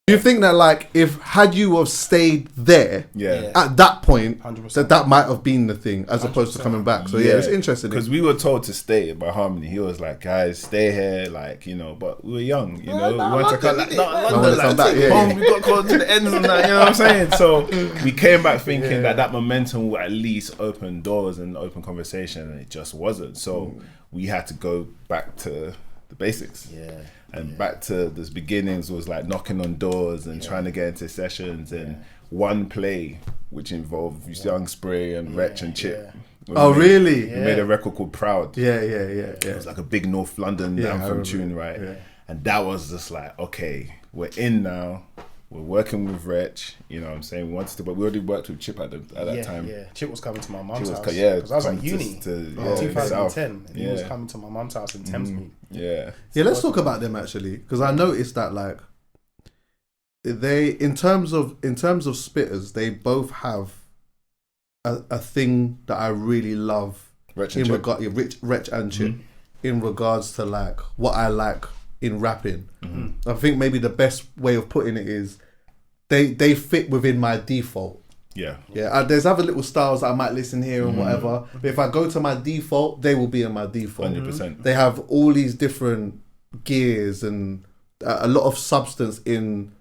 Do you think that like had you have stayed there at that point, 100%. that might have been the thing as opposed to coming back? So it's interesting because we were told to stay by Harmony. He was like, guys, stay here, like, you know, but we were young, you know. We wanted to come back. We got called to the ends and that, you know what I'm saying? So we came back thinking that momentum will at least open doors and open conversation, and it just wasn't. So we had to go back to the basics. And back to those beginnings was like knocking on doors and trying to get into sessions and one play which involved Young Spray and Wretch and Chip. Really? We made a record called Proud. Yeah. It was like a big North London anthem tune, right? Yeah. And that was just like, okay, we're in now. We're working with Wretch, you know what I'm saying? We wanted to, but we already worked with Chip at that time. Yeah, Chip was coming to my mum's house. Because I was at uni in 2010. And he was coming to my mum's house in Thamesmead. Yeah, let's talk about them actually, because I noticed that like they, in terms of spitters, they both have a thing that I really love Wretch and Chip in regards to like what I like in rapping. I think maybe the best way of putting it is they fit within my default. There's other little styles that I might listen here and whatever, but if I go to my default, they will be in my default. 100%. They have all these different gears and a lot of substance in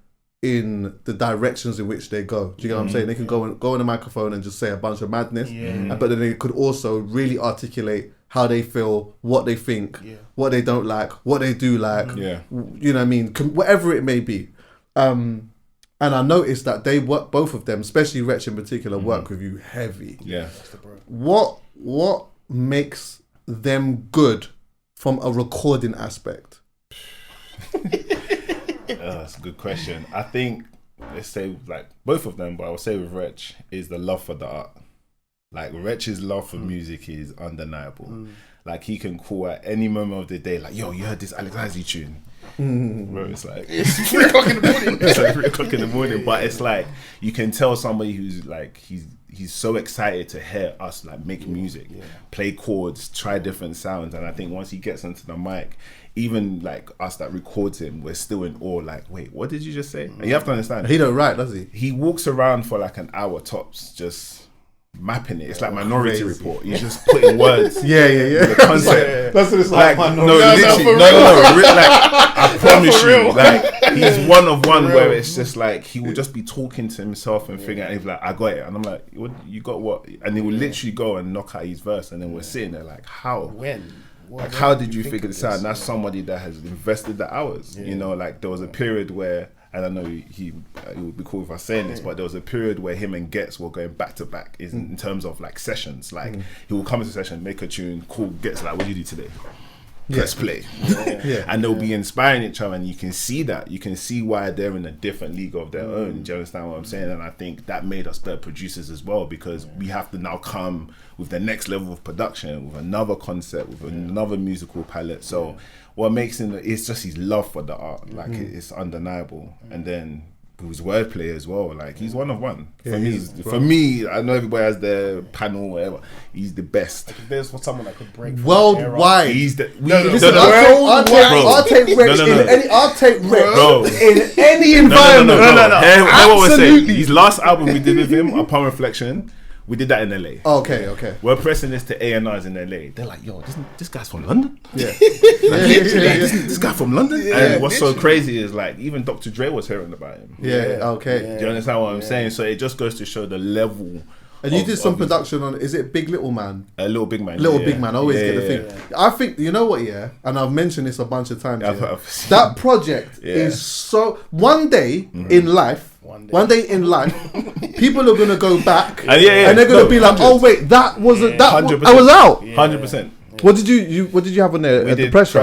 the directions in which they go. Do you get what I'm saying? They can go on the microphone and just say a bunch of madness, but then they could also really articulate how they feel, what they think, what they don't like, what they do like. You know what I mean? Whatever it may be. And I noticed that they work, both of them, especially Wretch in particular, work with you heavy. What makes them good from a recording aspect? That's a good question. I think, let's say like both of them, but I would say with Wretch is the love for the art. Like Wretch's love for music is undeniable. Like he can call at any moment of the day, like, yo, you heard this Alex Isley tune? Bro, it's like it's 3 o'clock in the morning. It's like 3 o'clock in the morning, but it's like you can tell somebody who's like he's so excited to hear us like make music, play chords, try different sounds, and I think once he gets onto the mic, even like us that records him, we're still in awe. Like, wait, what did you just say? And you have to understand, he don't write, does he? He walks around for like an hour tops, just mapping it. It's like Minority Report. He's just putting words. The concept. That's what it's like. Like I promise you, like he's one of one where it's just like he will just be talking to himself and figuring out. He's like, I got it, and I'm like, what, you got what? And he will literally go and knock out his verse, and then we're sitting there like, how? Like, how did you figure this out? And that's somebody that has invested the hours. You know, like there was a period where, and I know it would be cool if I was saying this, but there was a period where him and Getz were going back to back in terms of like sessions. Like he will come into session, make a tune, cool, Getz like, what did you do today? Let's play. And they'll be inspiring each other, and you can see that. You can see why they're in a different league of their own. Do you understand what I'm saying? And I think that made us better producers as well, because we have to now come with the next level of production, with another concept, with another musical palette. So what makes him, it's just his love for the art. Like it's undeniable. And then his wordplay as well. Like he's one of one. For me, I know everybody has their panel, whatever. He's the best. Like if there's someone that could break worldwide. He's the I'll take Rex in any environment. Hear what we're saying. His last album we did with him, Upon Reflection, we did that in LA. Okay. We're pressing this to A&Rs in LA. They're like, yo, this guy's from London? This guy from London? And what's so crazy is like, even Dr. Dre was hearing about him. Do you understand what I'm saying? So it just goes to show the level. And you did some production on, is it Big Little Man? Little Big Man. Big Man, I always get the thing. I think, you know what, and I've mentioned this a bunch of times. That project is so, one day in life, people are gonna go back and they're gonna be like, "Oh wait, that wasn't that. I was out." 100%. What did you have on there? We did Pressure.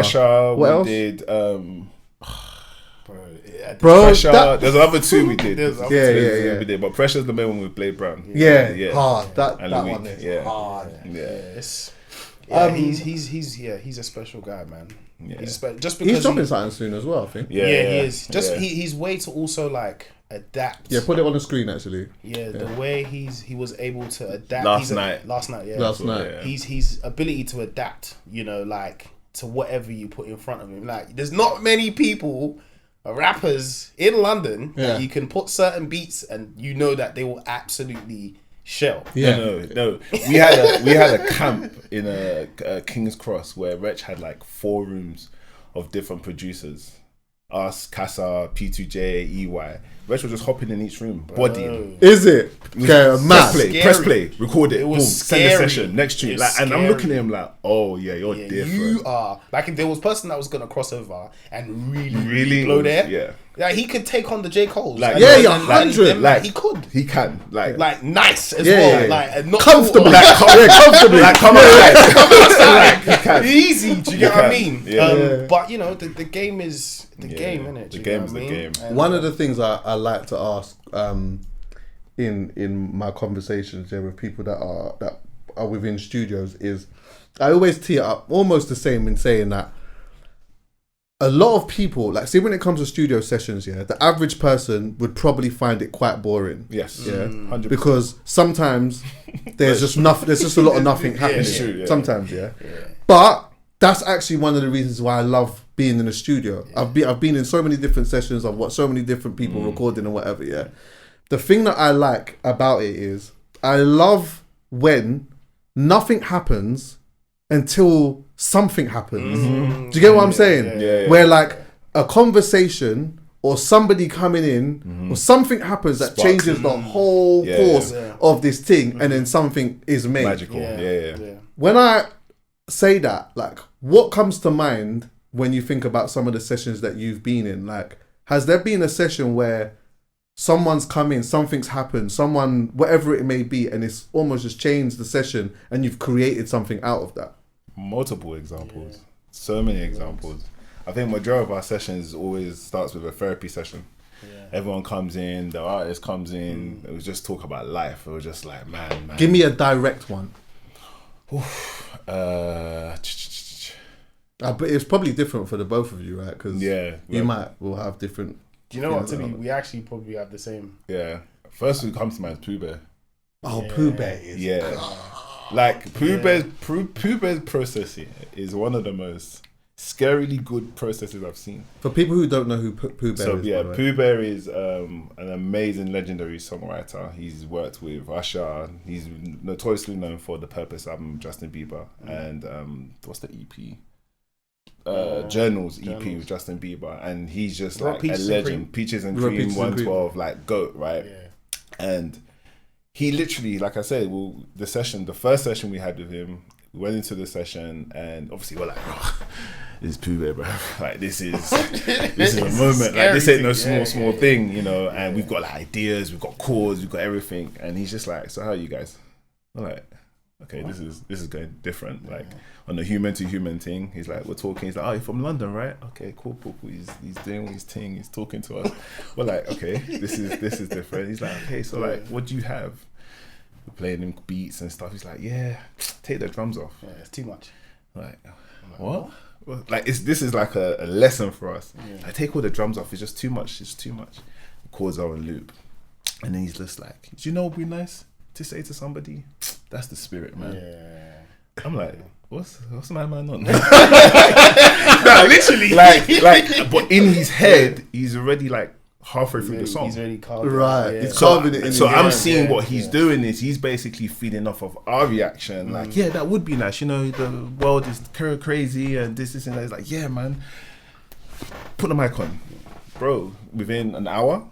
What else? We did Pressure. There's other two we did. We did, but Pressure's the main one with Blade Brown. Hard. That one is hard. He's a special guy, man. Just because he's dropping something soon as well, I think. He is. He's way to also like adapt. Put it on the screen actually. The way he was able to adapt. Last night. His ability to adapt, you know, like to whatever you put in front of him. Like there's not many people rappers in London that you can put certain beats and you know that they will absolutely shell. Yeah, no. We had a camp in King's Cross where Wretch had like 4 rooms of different producers. Us, Casa, P2J, EY. Wretch was just hopping in each room, bodying. Is it? Okay, press play, record it, boom, scary. send the session, next tune. Like, and I'm looking at him like, oh yeah, you're different. You are. Like, if there was a person that was gonna cross over and really blow there, like he could take on the J. Cole's. Like, 100. Like, he could. He can. Like nice as well. Yeah. Like, not Comfortably. Comfortably. Like, come outside. He can. Easy. Do you get what I mean? Yeah. But you know, the game is the game, isn't it? The game is the game. And one of the things I like to ask in my conversations with people that are within studios is, I always tee it up almost the same in saying that a lot of people, like, see, when it comes to studio sessions, the average person would probably find it quite boring. Yes. 100%. Because sometimes there's just nothing. There's just a lot of nothing happening. True, sometimes, But that's actually one of the reasons why I love being in the studio. I've been in so many different sessions. I've watched so many different people recording and whatever. The thing that I like about it is I love when nothing happens until something happens. Do you get what I'm saying? Where like a conversation or somebody coming in or something happens that changes the whole course of this thing, and then something is made. Magical. Yeah. When I say that, like, what comes to mind when you think about some of the sessions that you've been in? Like, has there been a session where someone's come in, something's happened, someone, whatever it may be, and it's almost just changed the session and you've created something out of that? Multiple examples. So many examples. I think majority of our sessions always starts with a therapy session. Everyone comes in, the artist comes in, it was just talk about life. It was just like, man. Give me a direct one. But it's probably different for the both of you, right? Because will have different. Do you know what? We actually probably have the same. Yeah. First who comes to mind is Pooh Bear. Oh, Pooh Bear is. Like Pooh Bear's processing is one of the most scarily good processes I've seen. For people who don't know who Pooh Bear is, Pooh Bear is an amazing, legendary songwriter. He's worked with Usher. He's notoriously known for the Purpose album, Justin Bieber, and what's the EP? Journals EP with Justin Bieber, and he's just like a legend. Peaches and Cream 112, like GOAT, right? And he literally, like I said, the first session we had with him, we went into the session, and obviously we're like, this is Pooh Bear, bro. Like, this is a moment. Like, this ain't no small thing, you know. And we've got like ideas, we've got chords, we've got everything. And he's just like, so how are you guys? I'm like, okay, this is going different. Like, on the human to human thing, he's like, we're talking. He's like, oh, you're from London, right? Okay, cool. He's doing his thing. He's talking to us. We're like, okay, this is different. He's like, okay, so like, what do you have? We're playing him beats and stuff. He's like, yeah, take the drums off. Yeah, it's too much. Like, what? Like, this is like a lesson for us. I take all the drums off. It's just too much. It's too much. The chords are on loop, and then he's just like, do you know what would be nice to say to somebody? That's the spirit, man. Yeah. I'm like, what's my man on? No, literally. Like, but in his head, he's already like halfway through the song. He's already carved it. Right. He's carving it in. So I'm seeing what he's doing is he's basically feeding off of our reaction. Like, yeah, that would be nice. You know, the world is crazy and this and that. It's like, yeah, man. Put the mic on. Bro, within an hour,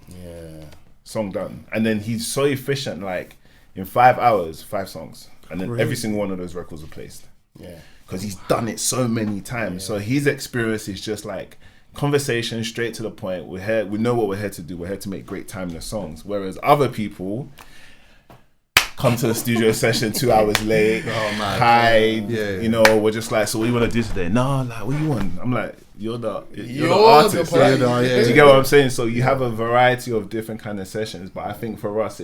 song done. And then he's so efficient, like in 5 hours, 5 songs. And then every single one of those records are placed. Yeah. Because he's done it so many times. So his experience is just like conversation, straight to the point. We're here, we know what we're here to do. We're here to make great timeless songs. Whereas other people come to the studio session 2 hours late, hide, you know, we're just like, so what do you want to do today? No, like, what do you want? I'm like, you're the artist. Do you get what I'm saying? So you have a variety of different kind of sessions, but I think for us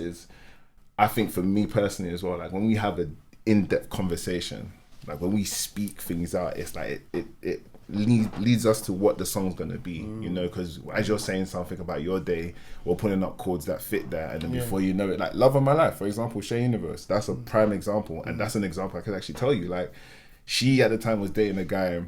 I think for me personally as well, like when we have an in-depth conversation, like when we speak things out, it's like it leads us to what the song's gonna be, you know, because as you're saying something about your day, we're putting up chords that fit there, and then before you know it, like Love of My Life, for example, Shea Universe, that's a prime example, and that's an example I could actually tell you, like, she at the time was dating a guy,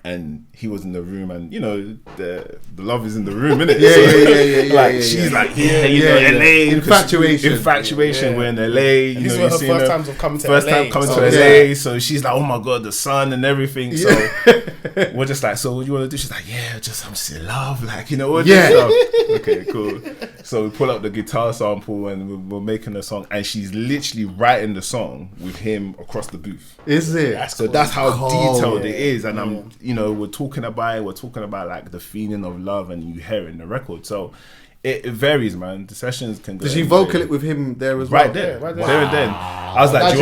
And he was in the room, and you know the love is in the room, innit? Yeah. Like she's like, LA infatuation. We're in LA. This was her first time coming to LA. First time coming to LA. So she's like, oh my god, the sun and everything. So we're just like, so what do you want to do? She's like, I'm just in love, like, you know what? Okay, cool. So we pull up the guitar sample and we're making the song, and she's literally writing the song with him across the booth. Is it? That's how detailed it is, and I'm, you know, we're talking about like the feeling of love, and you hear it in the record. So it varies, man. The sessions can go. Did she vocal it with him there as well? Right there. There and then. I was like,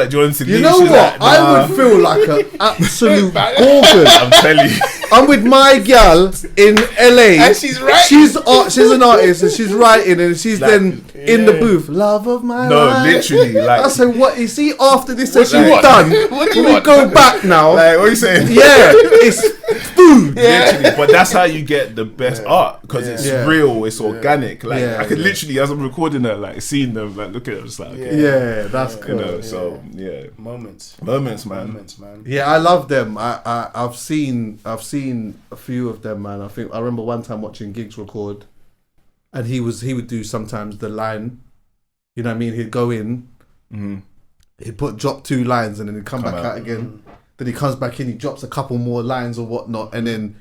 do you want to leave? You know what? Like, I would feel like an absolute gorgon. I'm telling you. I'm with my gal in LA, and she's writing. She's an artist, and she's writing, and she's like, then in the booth. Love of my life. No, literally. Like, I said, what? You see, after this session done, what do you want? Go back now. Like, what are you saying? Yeah, it's food. Literally, but that's how you get the best art, because it's real, it's organic. Like I could literally, as I'm recording it, like seeing them, like look at it, just like that's good. You know, so moments, man. Yeah, I love them. I've seen a few of them, man. I remember one time watching Giggs record, and he would do sometimes the line, you know what I mean? He'd go in, he'd drop 2 lines, and then he'd come back out again. Then he comes back in, he drops a couple more lines or whatnot, and then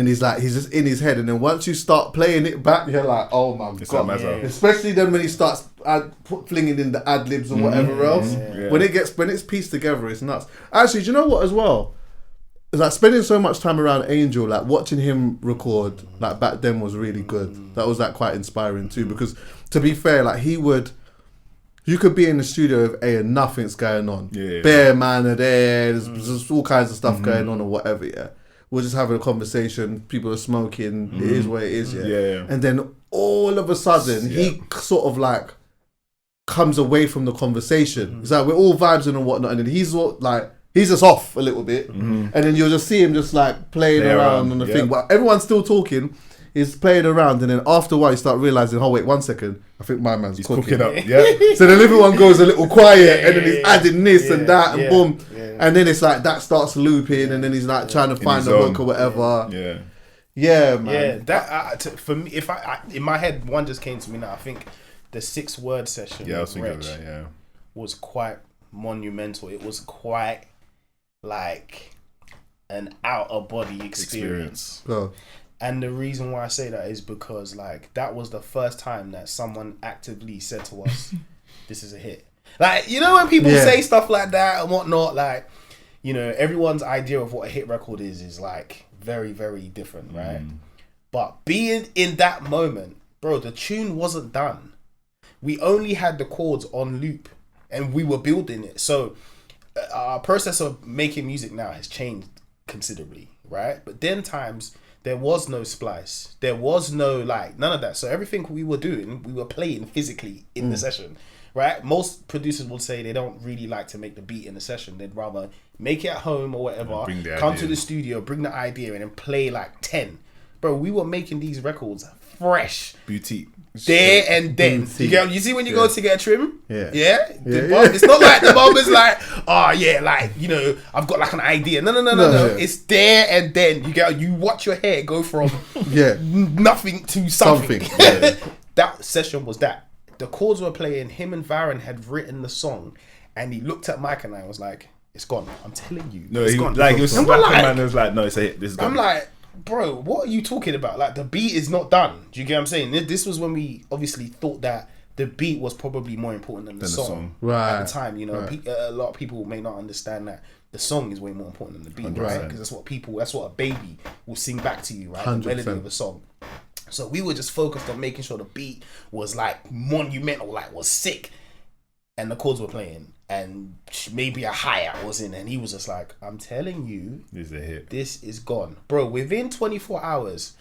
he's like, he's just in his head. And then once you start playing it back, you're like, oh my god! Especially then when he starts flinging in the ad libs or whatever else. When it's pieced together, it's nuts. Actually, do you know what as well? It's like spending so much time around Angel, like watching him record, like back then was really good. That was like quite inspiring too, because to be fair, like you could be in the studio with A and nothing's going on. Bare man are there, there's all kinds of stuff going on or whatever, We're just having a conversation, people are smoking, it is what it is, And then all of a sudden, he sort of like comes away from the conversation. It's like we're all vibes and whatnot, and then he's just off a little bit, and then you'll just see him just like playing around on the thing. But everyone's still talking, he's playing around, and then after a while you start realising, oh wait, 1 second, I think my man's cooking up. So then everyone goes a little quiet, and then he's adding this and that, and boom. And then it's like that starts looping, and then he's like trying to find the hook or whatever. Yeah, man. Yeah, that for me, if I in my head, one just came to me now. I think the 6-word session I was thinking of that, was quite monumental. It was quite like an out of body experience. Oh. And the reason why I say that is because like that was the first time that someone actively said to us, "This is a hit." Like, you know, when people say stuff like that and whatnot, like, you know, everyone's idea of what a hit record is like very, very different, right? But being in that moment, bro, the tune wasn't done. We only had the chords on loop, and we were building it. So our process of making music now has changed considerably, right? But then times there was no splice, there was no like none of that. So everything we were doing, we were playing physically in the session, right? Most producers will say they don't really like to make the beat in the session. They'd rather make it at home or whatever, come to the studio, bring the idea in, and play like 10. Bro, we were making these records fresh, boutique, there and then. You see when you go to get a trim? Yeah. It's not like the barber's like, oh yeah, like, you know, I've got like an idea. No. It's there and then. You watch your hair go from nothing to something. That session was that. The chords were playing, him and Varen had written the song, and he looked at Mike and I was like, it's gone. I'm telling you. No, it's gone. Like, he was slapping man, was like, no, it's a hit. This is gone. I'm like, bro, what are you talking about? Like, the beat is not done. Do you get what I'm saying? This was when we obviously thought that the beat was probably more important than the song. Right. At the time, you know, a lot of people may not understand that the song is way more important than the beat, right? Because that's what a baby will sing back to you, right? 100%. The melody of a song. So we were just focused on making sure the beat was like monumental, like was sick, and the chords were playing, and maybe a hi-hat was in, and he was just like, I'm telling you, this is a hit. This is gone. Bro, within 24 hours,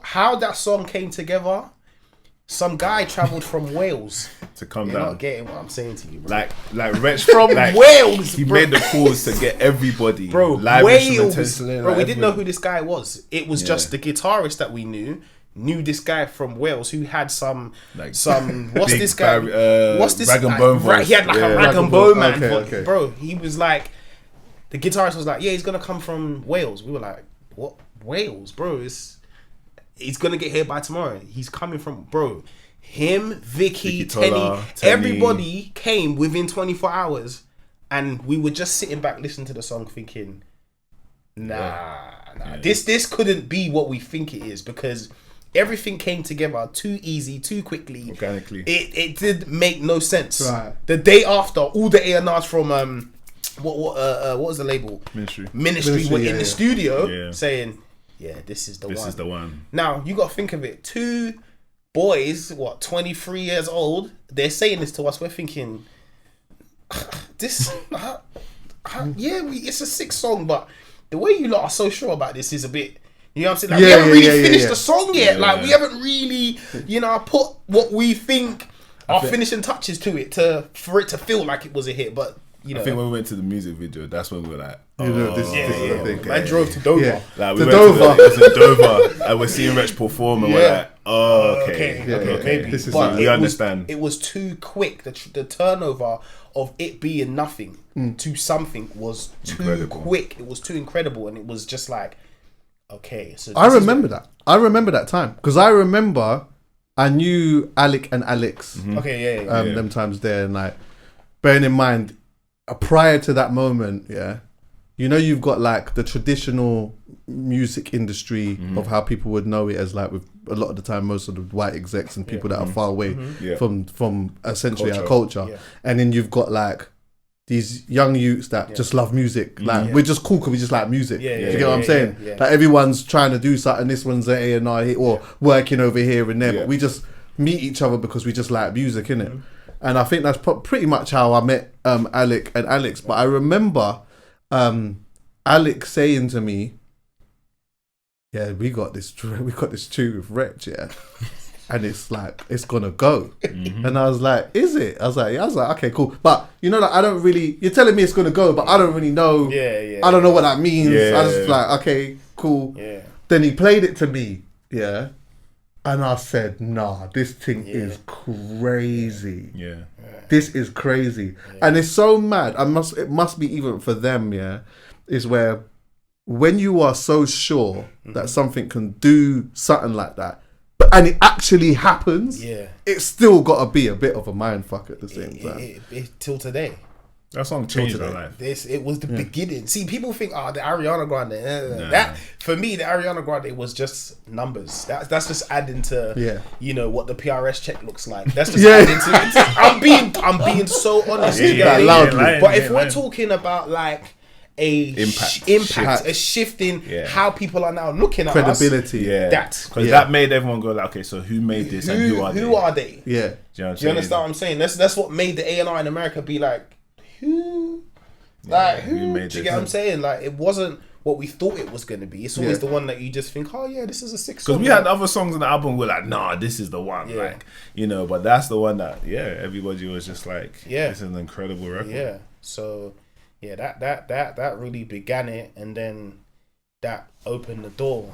how that song came together, some guy travelled from Wales to come You're down. Not getting what I'm saying to you, bro. Like Rich from Wales. He made the calls to get everybody, bro. Live Wales, bro. We didn't know who this guy was. It was just the guitarist that we knew this guy from Wales who had some what's this guy? What's this? Rag and Bone voice. He had like a Rag and Bone man, bro. He was like, the guitarist was like, yeah, he's gonna come from Wales. We were like, what? Wales, bro? He's gonna get here by tomorrow. He's coming from, bro. Him, Vicky, Tenny, everybody came within 24 hours, and we were just sitting back listening to the song, thinking, nah. This couldn't be what we think it is, because everything came together too easy, too quickly, organically. It did make no sense. Right. The day after, all the A&Rs from what was the label? Ministry were in the studio saying, yeah, this is the one. This is the one. Now you got to think of it. 2 boys, 23 years old, they're saying this to us. We're thinking, this, it's a sick song, but the way you lot are so sure about this is a bit. You know what I'm saying? Like, we haven't really finished the song yet. We haven't really, put what we think are finishing touches to it for it to feel like it was a hit. But I think when we went to the music video, that's when we were like, this is the thing. I drove to Dover. Yeah. Like, we went to Dover, and we're seeing Wretch perform, and we're like, okay, maybe. This is we understand. It was too quick. The turnover of it being nothing to something was too quick. It was too incredible, and it was just like, okay. So I remember that. I remember that time, because I remember I knew Alec and Alex. Okay, them times there, and like, bearing in mind, prior to that moment, you've got like the traditional music industry of how people would know it as, like, with a lot of the time most of the white execs and people that are far away from essentially our culture, and then you've got like these young youths that just love music. Like, we're just cool because we just like music. Do you get what I'm saying? Like, everyone's trying to do something. This one's an A&R here, or working over here and there, but we just meet each other because we just like music, innit? And I think that's pretty much how I met Alec and Alex. But I remember Alex saying to me, "Yeah, we got this tune with Wretch, and it's like, it's gonna go." And I was like, "Is it?" I was like, "Okay, cool." But I don't really. You're telling me it's gonna go, but I don't really know. I don't know what that means. I just like, okay, cool. Then he played it to me, and I said, "Nah, this thing is crazy. This is crazy." And it's so mad. It must be even for them, is where when you are so sure that something can do something like that, and it actually happens, it's still got to be a bit of a mindfuck at the same time. Till today. That song changed my life. It was the beginning. See, people think, the Ariana Grande. That, for me, the Ariana Grande was just numbers. That's just adding to, what the PRS check looks like. That's just adding to. I'm being so honest. But if we're talking about like a impact, a shift in how people are now looking at credibility, because that made everyone go like, okay, so who made this and who are they? Yeah, do you understand what I'm saying? That's what made the A&R in America be like, who made this? Do you get what I'm saying? Like, it wasn't what we thought it was going to be. It's always the one that you just think, this is a sick song. Because we had other songs on the album, we're like, nah, this is the one. Like, but that's the one that, everybody was just like, this is an incredible record. Yeah. So, that really began it, and then that opened the door.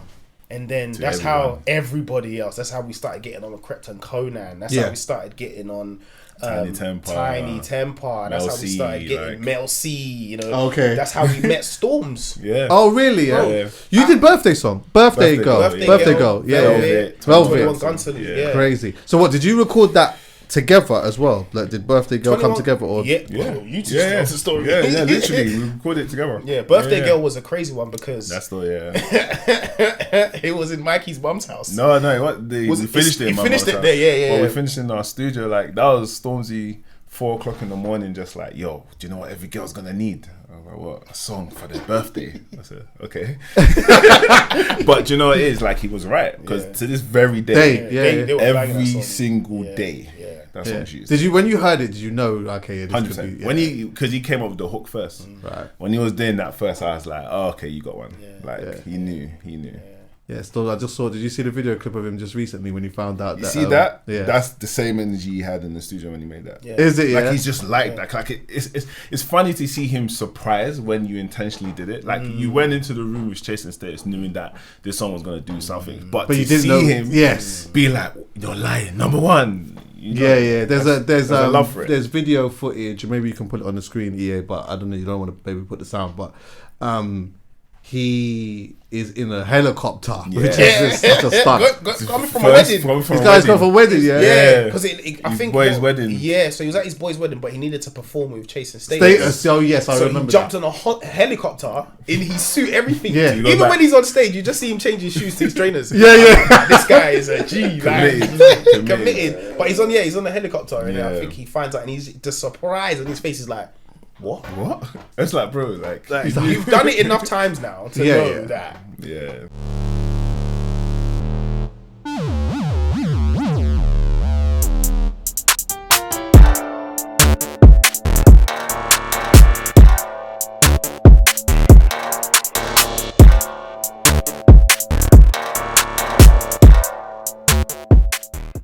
And then that's how everybody else, that's how we started getting on Krypton Conan. That's how we started getting on Tiny Temper. That's how we started getting Mel C. That's how we met Storms. Oh, really? Yeah. You did Birthday Girl. Yeah. Velvet. Crazy. So what, did you record that together as well? Like, did Birthday Girl come together? Or it's a story. Yeah, literally, we recorded it together. Yeah, Birthday Girl was a crazy one because that's the it was in Mikey's mum's house. No, we finished it. He finished it there. Well, we finished in our studio. Like, that was Stormzy, 4:00 in the morning, just like, yo, do you know what every girl's gonna need? I was like, what? A song for their birthday? I said, okay. But you know what it is? Like, he was right, because to this very day, every single day. That's what she used. Did you, when you heard it, did you know, okay, this 100%. could be, when he came up with the hook first, right? When he was doing that first, I was like, oh, okay, you got one. He knew. Yeah, still, I just saw. Did you see the video clip of him just recently when he found out? You see that? Yeah, that's the same energy he had in the studio when he made that. Yeah. Is it? Like, he's just like that. Like, it's funny to see him surprised when you intentionally did it. Like, you went into the room with Chasing Status knowing that this song was gonna do something, but you to didn't see know, him, be like, you're lying. Number one. Yeah. There's a love for it. There's video footage. Maybe you can put it on the screen, EA. But I don't know. You don't want to maybe put the sound. But he is in a helicopter, which is just such a stunt. Coming from a wedding. This guy's come from a wedding, Yeah, because I think boy's wedding. Yeah, so he was at his boy's wedding, but he needed to perform with Chase and Status. Oh yes, I remember. He jumped on a helicopter in his suit, everything. Yeah. Even when he's on stage, you just see him change his shoes to his trainers. Yeah. This guy is a G, committed. But he's on the helicopter, and I think he finds out, and he's just surprised, and his face is like, what? It's like, bro, like you've done it enough times now to know that. Yeah.